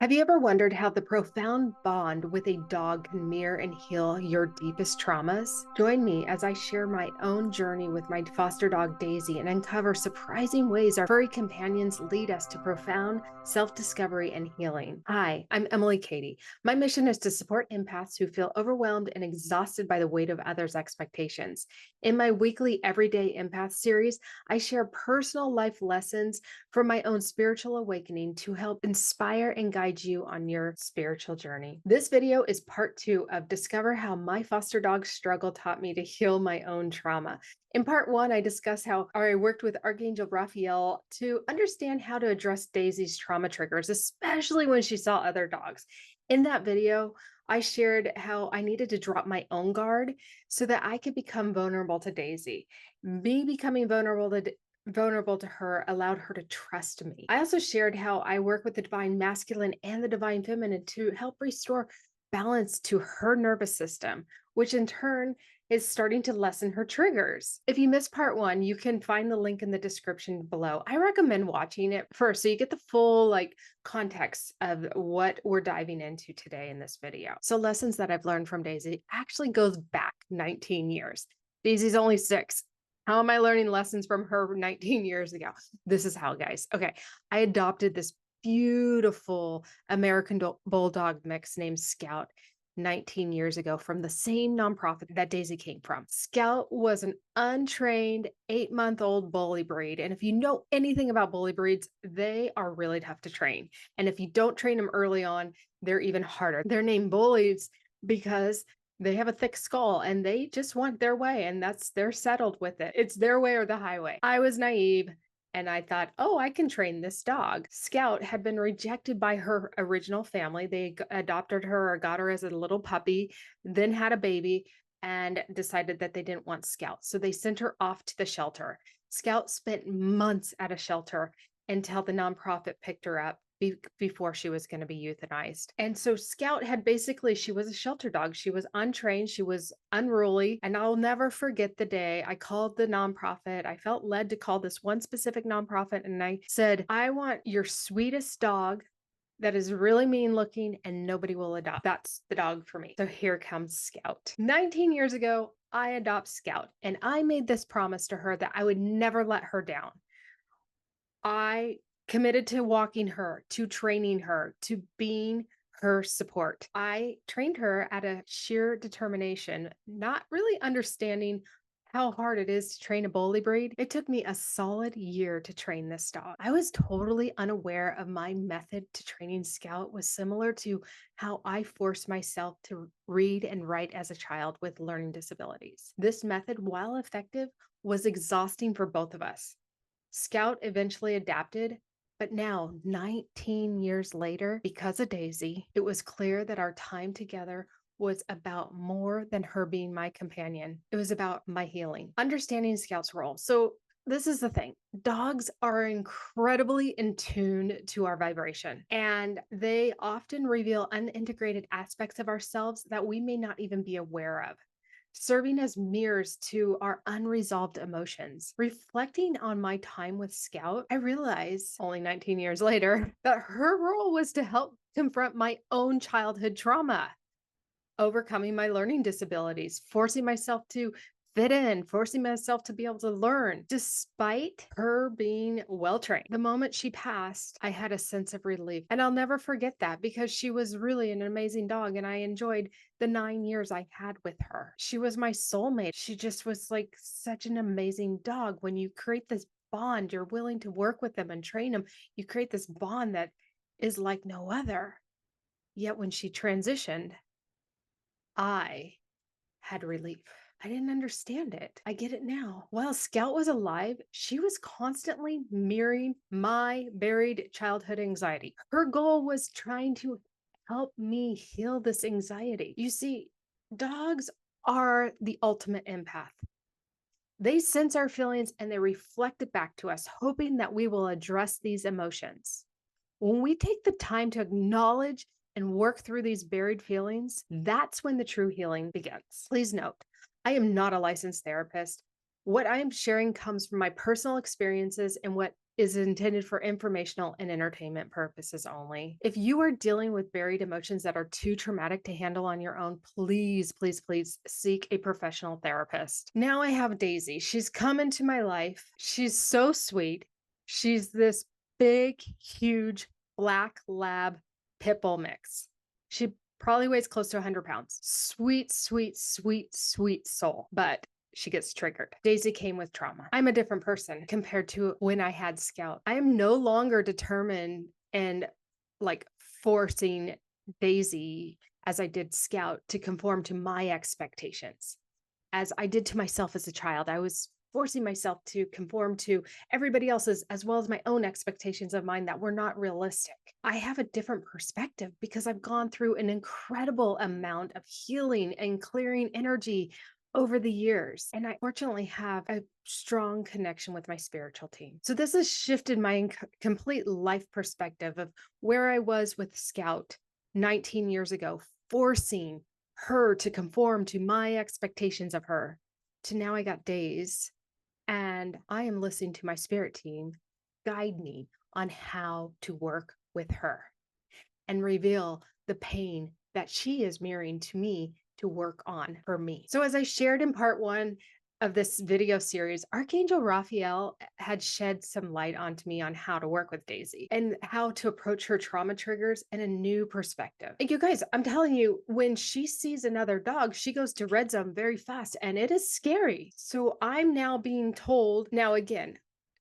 Have you ever wondered how the profound bond with a dog can mirror and heal your deepest traumas? Join me as I share my own journey with my foster dog Daisy and uncover surprising ways our furry companions lead us to profound self discovery and healing. Hi, I'm Emily Kady. My mission is to support empaths who feel overwhelmed and exhausted by the weight of others' expectations. In my weekly Everyday Empath series, I share personal life lessons from my own spiritual awakening to help inspire and guide you on your spiritual journey. This video is part 2 of Discover How My Foster Dog Struggle Taught Me to Heal My Own Trauma. In part 1, I discuss how I worked with Archangel Raphael to understand how to address Daisy's trauma triggers, especially when she saw other dogs. In that video, I shared how I needed to drop my own guard so that I could become vulnerable to Daisy. Me becoming vulnerable to her allowed her to trust me. I also shared how I work with the divine masculine and the divine feminine to help restore balance to her nervous system, which in turn is starting to lessen her triggers. If you missed part 1, you can find the link in the description below. I recommend watching it first so you get the full context of what we're diving into today in this video. So lessons that I've learned from Daisy actually goes back 19 years. Daisy's only 6. How am I learning lessons from her 19 years ago? This is how, guys. Okay, I adopted this beautiful American Bulldog mix named Scout 19 years ago from the same nonprofit that Daisy came from. Scout was an untrained 8-month-old bully breed. And if you know anything about bully breeds, they are really tough to train. And if you don't train them early on, they're even harder. They're named bullies because they have a thick skull and they just want their way, and they're settled with it. It's their way or the highway. I was naive and I thought, oh, I can train this dog. Scout had been rejected by her original family. They adopted her or got her as a little puppy, then had a baby and decided that they didn't want Scout. So they sent her off to the shelter. Scout spent months at a shelter until the nonprofit picked her up before she was going to be euthanized. And so Scout she was a shelter dog. She was untrained. She was unruly. And I'll never forget the day I called the nonprofit. I felt led to call this one specific nonprofit. And I said, I want your sweetest dog that is really mean looking and nobody will adopt. That's the dog for me. So here comes Scout. 19 years ago, I adopt Scout. And I made this promise to her that I would never let her down. I committed to walking her, to training her, to being her support. I trained her at a sheer determination, not really understanding how hard it is to train a bully breed. It took me a solid year to train this dog. I was totally unaware of my method to training Scout was similar to how I forced myself to read and write as a child with learning disabilities. This method, while effective, was exhausting for both of us. Scout eventually adapted, but now, 19 years later, because of Daisy, it was clear that our time together was about more than her being my companion. It was about my healing, understanding Scout's role. So this is the thing. Dogs are incredibly in tune to our vibration, and they often reveal unintegrated aspects of ourselves that we may not even be aware of, serving as mirrors to our unresolved emotions. Reflecting on my time with Scout, I realized only 19 years later that her role was to help confront my own childhood trauma, overcoming my learning disabilities, forcing myself to fit in, forcing myself to be able to learn, despite her being well trained. The moment she passed, I had a sense of relief. And I'll never forget that because she was really an amazing dog. And I enjoyed the 9 years I had with her. She was my soulmate. She just was like such an amazing dog. When you create this bond, you're willing to work with them and train them. You create this bond that is like no other. Yet when she transitioned, I had relief. I didn't understand it. I get it now. While Scout was alive, she was constantly mirroring my buried childhood anxiety. Her goal was trying to help me heal this anxiety. You see, dogs are the ultimate empath. They sense our feelings and they reflect it back to us, hoping that we will address these emotions. When we take the time to acknowledge and work through these buried feelings, that's when the true healing begins. Please note, I am not a licensed therapist. What I am sharing comes from my personal experiences and what is intended for informational and entertainment purposes only. If you are dealing with buried emotions that are too traumatic to handle on your own, please, please, please seek a professional therapist. Now I have Daisy. She's come into my life. She's so sweet. She's this big, huge black lab pit bull mix. She probably weighs close to 100 pounds. Sweet, sweet, sweet, sweet soul. But she gets triggered. Daisy came with trauma. I'm a different person compared to when I had Scout. I am no longer determined and like forcing Daisy as I did Scout to conform to my expectations. As I did to myself as a child, I was forcing myself to conform to everybody else's as well as my own expectations of mine that were not realistic. I have a different perspective because I've gone through an incredible amount of healing and clearing energy over the years. And I fortunately have a strong connection with my spiritual team. So this has shifted my complete life perspective of where I was with Scout 19 years ago, forcing her to conform to my expectations of her, to now I got Days and I am listening to my spirit team guide me on how to work with her and reveal the pain that she is mirroring to me to work on for me. So as I shared in part 1 of this video series, Archangel Raphael had shed some light onto me on how to work with Daisy and how to approach her trauma triggers in a new perspective. And you guys, I'm telling you, when she sees another dog, she goes to red zone very fast and it is scary. So I'm now being told, now again,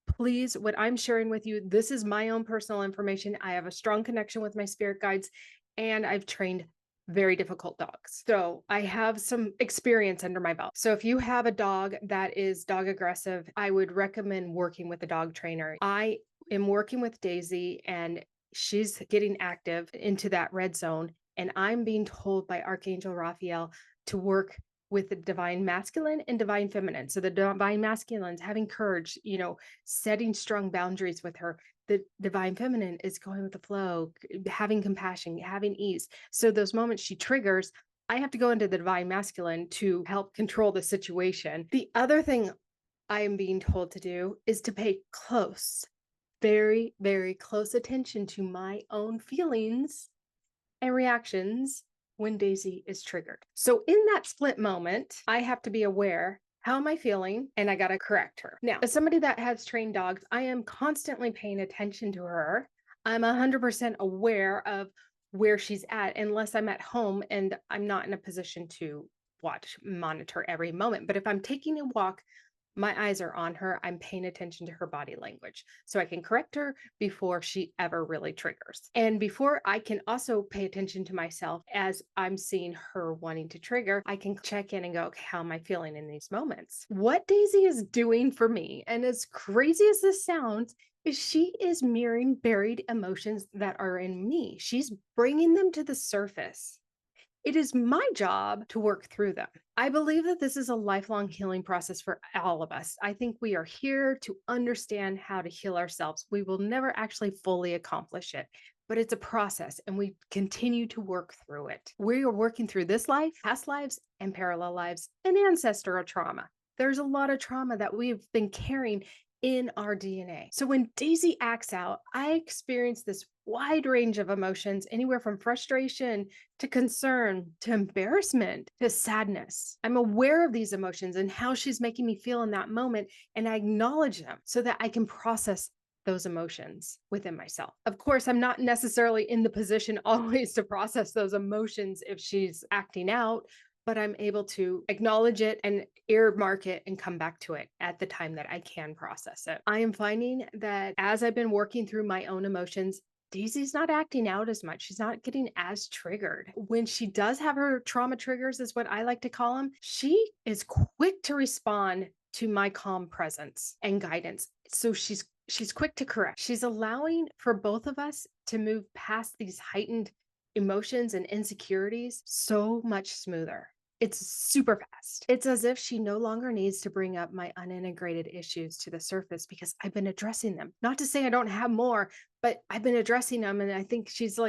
please, what I'm sharing with you, this is my own personal information. I have a strong connection with my spirit guides and I've trained very difficult dogs. So I have some experience under my belt. So if you have a dog that is dog aggressive, I would recommend working with a dog trainer. I am working with Daisy and she's getting active into that red zone. And I'm being told by Archangel Raphael to work with the divine masculine and divine feminine. So the divine masculine's having courage, setting strong boundaries with her. The divine feminine is going with the flow, having compassion, having ease. So those moments she triggers, I have to go into the divine masculine to help control the situation. The other thing I am being told to do is to pay close, very, very close attention to my own feelings and reactions when Daisy is triggered. So in that split moment, I have to be aware, how am I feeling? And I got to correct her. Now, as somebody that has trained dogs, I am constantly paying attention to her. I'm 100% aware of where she's at, unless I'm at home and I'm not in a position to monitor every moment. But if I'm taking a walk, my eyes are on her. I'm paying attention to her body language so I can correct her before she ever really triggers. And before I can also pay attention to myself as I'm seeing her wanting to trigger, I can check in and go, okay, how am I feeling in these moments? What Daisy is doing for me, and as crazy as this sounds, is she is mirroring buried emotions that are in me. She's bringing them to the surface. It is my job to work through them. I believe that this is a lifelong healing process for all of us. I think we are here to understand how to heal ourselves. We will never actually fully accomplish it, but it's a process and we continue to work through it. We are working through this life, past lives, and parallel lives, and ancestral trauma. There's a lot of trauma that we've been carrying in our DNA. So when Daisy acts out, I experience this wide range of emotions, anywhere from frustration to concern to embarrassment to sadness. I'm aware of these emotions and how she's making me feel in that moment, and I acknowledge them so that I can process those emotions within myself. Of course, I'm not necessarily in the position always to process those emotions if she's acting out, but I'm able to acknowledge it and earmark it and come back to it at the time that I can process it. I am finding that as I've been working through my own emotions, Daisy's not acting out as much. She's not getting as triggered. When she does have her trauma triggers, is what I like to call them, she is quick to respond to my calm presence and guidance. So she's quick to correct. She's allowing for both of us to move past these heightened emotions and insecurities so much smoother. It's super fast. It's as if she no longer needs to bring up my unintegrated issues to the surface because I've been addressing them. Not to say I don't have more, but I've been addressing them. And I think she's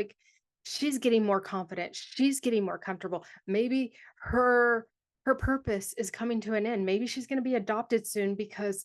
getting more confident. She's getting more comfortable. Maybe her purpose is coming to an end. Maybe she's going to be adopted soon because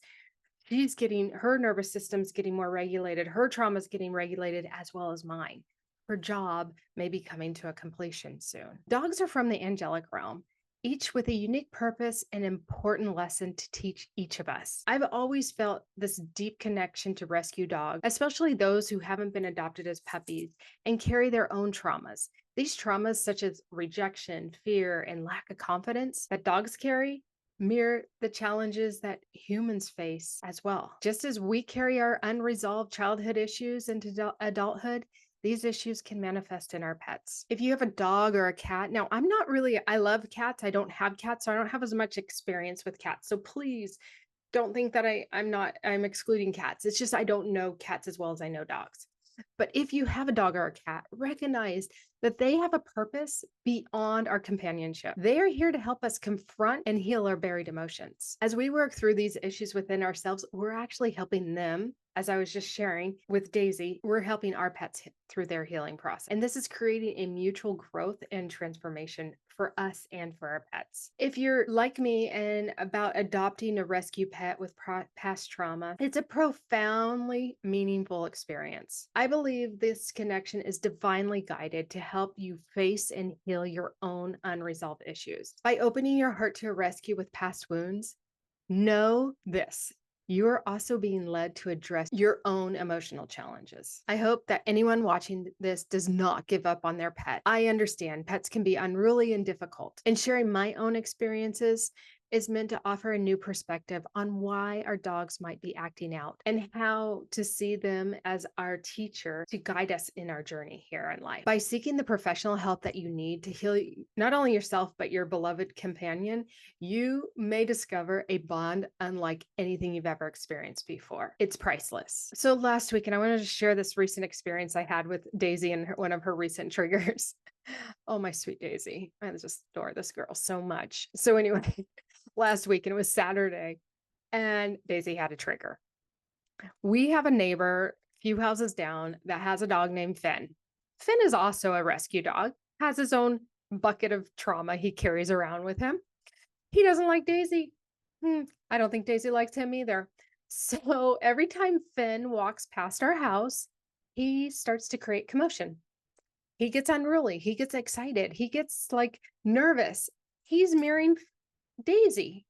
her nervous system's getting more regulated. Her trauma's getting regulated as well as mine. Her job may be coming to a completion soon. Dogs are from the angelic realm, each with a unique purpose and important lesson to teach each of us. I've always felt this deep connection to rescue dogs, especially those who haven't been adopted as puppies and carry their own traumas. These traumas, such as rejection, fear, and lack of confidence that dogs carry, mirror the challenges that humans face as well. Just as we carry our unresolved childhood issues into adulthood, these issues can manifest in our pets. If you have a dog or a cat, now I love cats. I don't have cats, so I don't have as much experience with cats. So please don't think that I'm excluding cats. It's just I don't know cats as well as I know dogs. But if you have a dog or a cat, recognize that they have a purpose beyond our companionship. They are here to help us confront and heal our buried emotions. As we work through these issues within ourselves, we're actually helping them. As I was just sharing with Daisy, we're helping our pets through their healing process. And this is creating a mutual growth and transformation for us and for our pets. If you're like me and about adopting a rescue pet with past trauma, it's a profoundly meaningful experience. I believe this connection is divinely guided to help you face and heal your own unresolved issues. By opening your heart to a rescue with past wounds, know this: you are also being led to address your own emotional challenges. I hope that anyone watching this does not give up on their pet. I understand pets can be unruly and difficult, and sharing my own experiences is meant to offer a new perspective on why our dogs might be acting out and how to see them as our teacher to guide us in our journey here in life. By seeking the professional help that you need to heal not only yourself, but your beloved companion, you may discover a bond unlike anything you've ever experienced before. It's priceless. So last week, and I wanted to share this recent experience I had with Daisy and one of her recent triggers. Oh, my sweet Daisy. I just adore this girl so much. So anyway, last week, and it was Saturday, and Daisy had a trigger. We have a neighbor a few houses down that has a dog named Finn. Finn is also a rescue dog, has his own bucket of trauma he carries around with him. He doesn't like Daisy. I don't think Daisy likes him either. So every time Finn walks past our house, he starts to create commotion. He gets unruly. He gets excited. He gets like nervous. He's mirroring Daisy.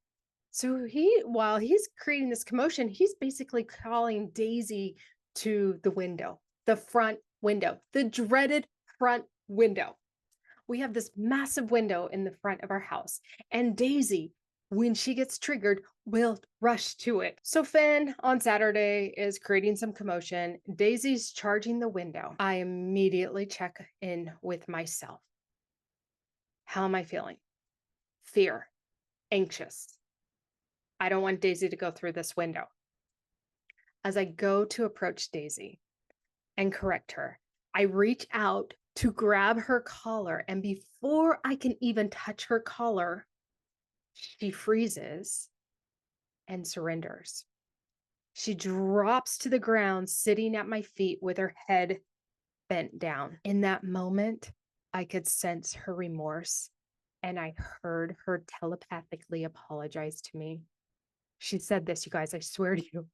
So while he's creating this commotion, he's basically calling Daisy to the window, the front window, the dreaded front window. We have this massive window in the front of our house, and Daisy, when she gets triggered, will rush to it. So Finn on Saturday is creating some commotion. Daisy's charging the window. I immediately check in with myself. How am I feeling? Fear, anxious. I don't want Daisy to go through this window. As I go to approach Daisy and correct her, I reach out to grab her collar, and before I can even touch her collar, she freezes and surrenders. She drops to the ground, sitting at my feet with her head bent down. In that moment, I could sense her remorse, and I heard her telepathically apologize to me. She said this, you guys, I swear to you.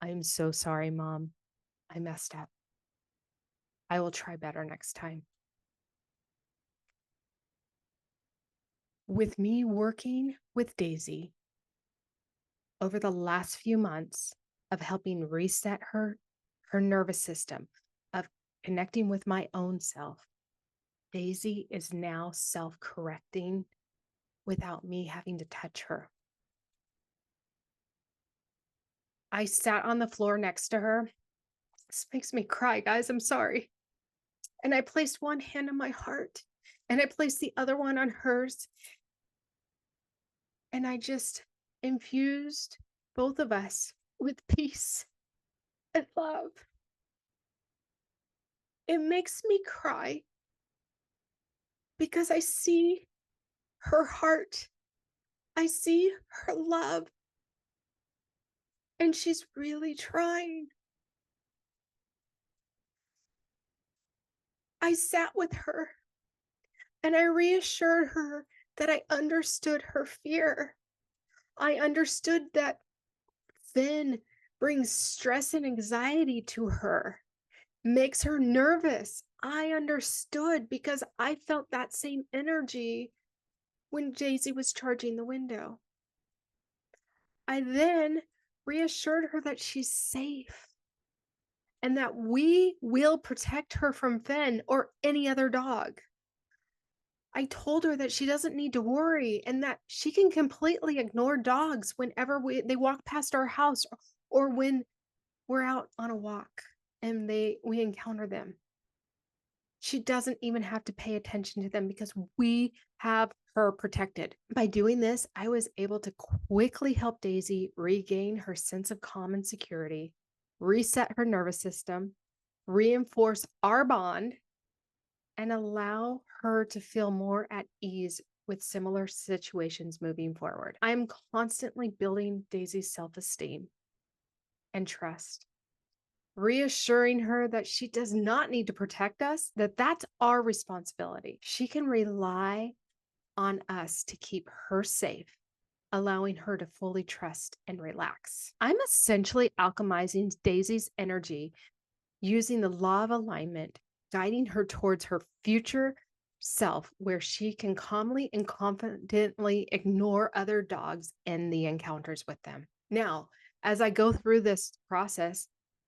I'm so sorry, Mom. I messed up. I will try better next time. With me working with Daisy over the last few months of helping reset her nervous system, of connecting with my own self, Daisy is now self-correcting without me having to touch her. I sat on the floor next to her. This makes me cry, guys. I'm sorry. And I placed one hand on my heart, and I placed the other one on hers. And I just infused both of us with peace and love. It makes me cry because I see her heart. I see her love. And she's really trying. I sat with her and I reassured her that I understood her fear. I understood that Finn brings stress and anxiety to her, makes her nervous. I understood because I felt that same energy when Daisy was charging the window. I then reassured her that she's safe and that we will protect her from Finn or any other dog. I told her that she doesn't need to worry and that she can completely ignore dogs whenever they walk past our house or when we're out on a walk and we encounter them. She doesn't even have to pay attention to them because we have her protected. By doing this, I was able to quickly help Daisy regain her sense of calm and security, reset her nervous system, reinforce our bond, and allow her to feel more at ease with similar situations moving forward. I am constantly building Daisy's self-esteem and trust, reassuring her that she does not need to protect us, that that's our responsibility. She can rely on us to keep her safe, allowing her to fully trust and relax. I'm essentially alchemizing Daisy's energy using the law of alignment, guiding her towards her future self, where she can calmly and confidently ignore other dogs and the encounters with them. Now, as I go through this process,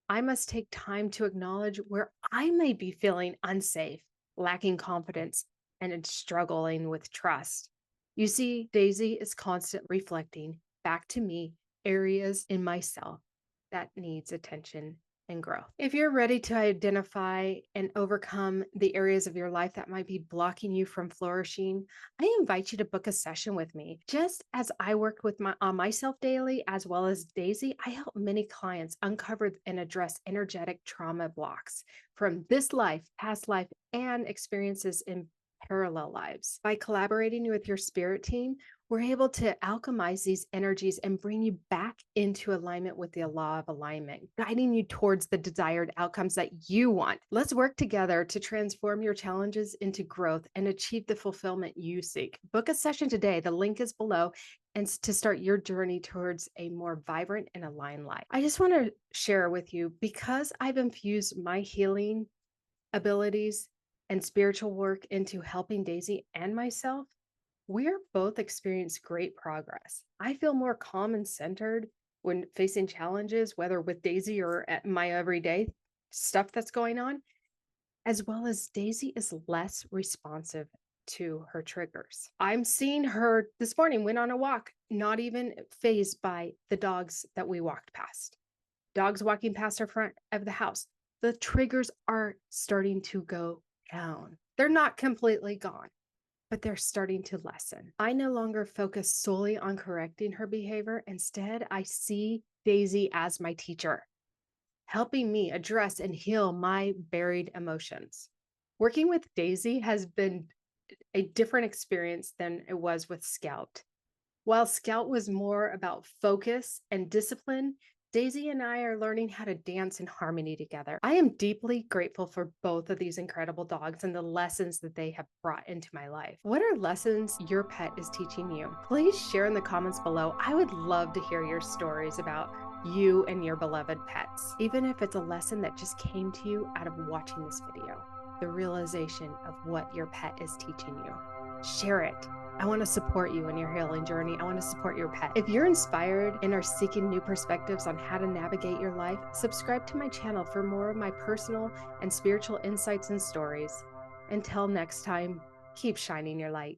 I must take time to acknowledge where I may be feeling unsafe, lacking confidence, and struggling with trust. You see, Daisy is constantly reflecting back to me areas in myself that needs attention and growth. If you're ready to identify and overcome the areas of your life that might be blocking you from flourishing, I invite you to book a session with me. Just as I work with myself daily, as well as Daisy, I help many clients uncover and address energetic trauma blocks from this life, past life, and experiences in parallel lives. By collaborating with your spirit team, we're able to alchemize these energies and bring you back into alignment with the law of alignment, guiding you towards the desired outcomes that you want. Let's work together to transform your challenges into growth and achieve the fulfillment you seek. Book a session today. The link is below, and to start your journey towards a more vibrant and aligned life. I just want to share with you, because I've infused my healing abilities and spiritual work into helping Daisy and myself, we're both experiencing great progress. I feel more calm and centered when facing challenges, whether with Daisy or at my everyday stuff that's going on, as well as Daisy is less responsive to her triggers. I'm seeing her this morning, went on a walk, not even fazed by the dogs that we walked past. Dogs walking past her front of the house. The triggers are starting to go down. They're not completely gone, but they're starting to lessen. I no longer focus solely on correcting her behavior. Instead, I see Daisy as my teacher, helping me address and heal my buried emotions. Working with Daisy has been a different experience than it was with Scout. While Scout was more about focus and discipline, Daisy and I are learning how to dance in harmony together. I am deeply grateful for both of these incredible dogs and the lessons that they have brought into my life. What are lessons your pet is teaching you? Please share in the comments below. I would love to hear your stories about you and your beloved pets, even if it's a lesson that just came to you out of watching this video, the realization of what your pet is teaching you. Share it. I want to support you in your healing journey. I want to support your pet. If you're inspired and are seeking new perspectives on how to navigate your life, subscribe to my channel for more of my personal and spiritual insights and stories. Until next time, keep shining your light.